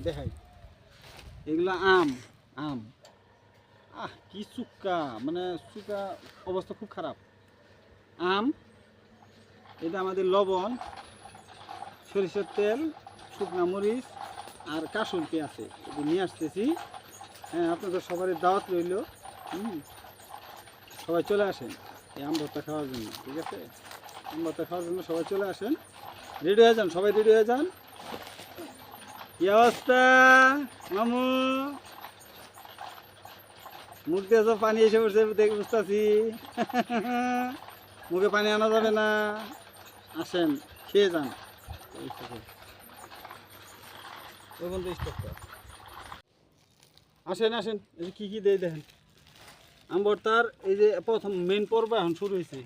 দেখাই, এগুলো আম। আম কি চুক্কা, মানে চুক্কা অবস্থা খুব খারাপ। আম, এটা আমাদের লবণ, সরিষার তেল, শুকনা মরিচ আর কাসুরকি আছে, এটা নিয়ে আসতেছি। হ্যাঁ, আপনাদের সবারই দাওয়াত রইল। সবাই চলে আসেন এই আম ভর্তা খাওয়ার জন্য, ঠিক আছে? আম ভর্তা খাওয়ার জন্য সবাই চলে আসেন, রেডি হয়ে যান, সবাই রেডি হয়ে যান। কি অবস্থা মামু? মুখ দিয়ে সব পানি এসে পড়ছে, দেখে বুঝতেছি। মুখে পানি আনা যাবে না, আসেন খেয়ে যান। আসেন আসেন, এই কি কি দেয় দেখেন। আম ভর্তার এই যে প্রথম মেন পর্ব এখন শুরু হয়েছে।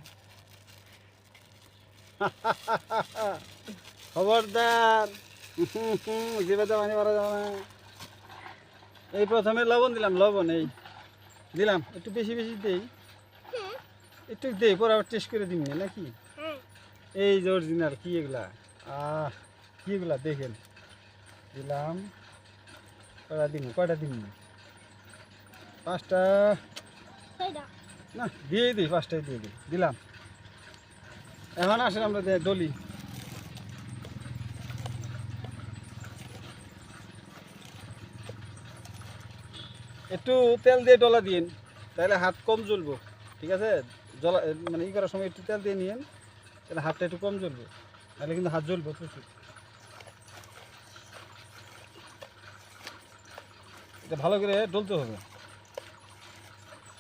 খবরদার, জিভাতে পানি মারা যাবে না। এই প্রথমে লবণ দিলাম, লবণ এই দিলাম, একটু বেশি বেশি দেই, একটু দেই, পরে আবার টেস্ট করে দিন নাকি। এই যে অরিজিনাল কি এগুলা, কি এগুলা দেখেন, দিলাম। কয়টা দিন? 5টা না, দিয়ে দিই, 5টাই দিয়ে দিই, দিলাম। এখন আসেন আমরা ডলি। একটু তেল দিয়ে ডলা দিন, তাহলে হাত কম জ্বলবো, ঠিক আছে? জলা মানে করার সময় একটু তেল দিয়ে নিন, তাহলে হাতটা একটু কম জ্বলবে, তাহলে কিন্তু হাত জ্বলবে প্রচুর। এটা ভালো করে ডলতে হবে,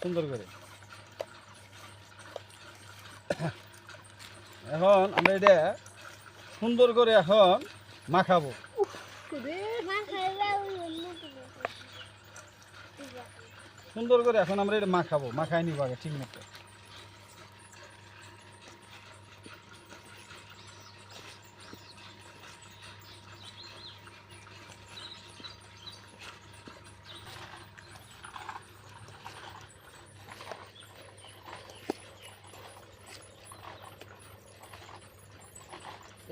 সুন্দর করে। এখন আমরা এটা সুন্দর করে এখন মাখাবো। সুন্দর করে এখন আমরা এটা মাখাবো, মাখাই নিব আগে ঠিক মতো।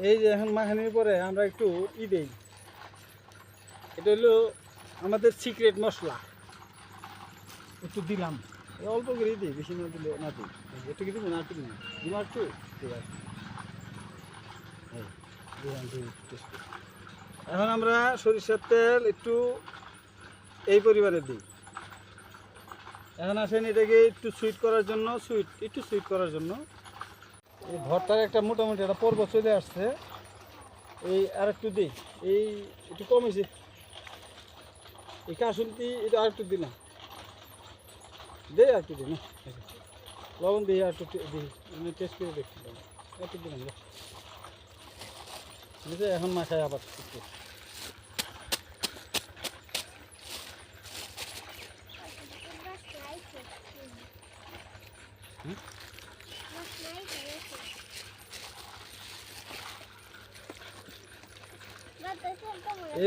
এই যে এখন মাখানির পরে আমরা একটু দেই, এটা হলো আমাদের সিক্রেট মশলা, একটু দিলাম, অল্প করে দিই, বেশি না দিলে না দিই, একটু কি দিব না, একটু দিব একটু, ঠিক আছে। এখন আমরা সরিষার তেল একটু এই পরিবারে দিই। এখন আসেন এটাকে একটু সুইট করার জন্য, একটু সুইট করার জন্য এই ভর্তার একটা মোটামুটি একটা পর্ব চলে আসছে। এই আর একটু দিই, এই একটু কমেছে, এই কাসুলতি এটা আর একটু দিলাম, দে আর একটু দিই না, লবণ দিই আর একটু দিই, টেস্ট করে দেখছিলাম, একটু দিলাম। বুঝলে এখন মাখায় আবার একটু।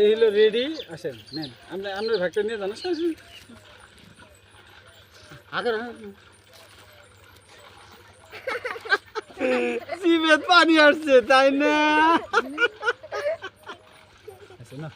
এই হলো রেডি, আসেন নেন, আমরা ভ্যাকটা নিয়ে জানো আগের জিভে পানি আসছে, তাই না? আচ্ছা না।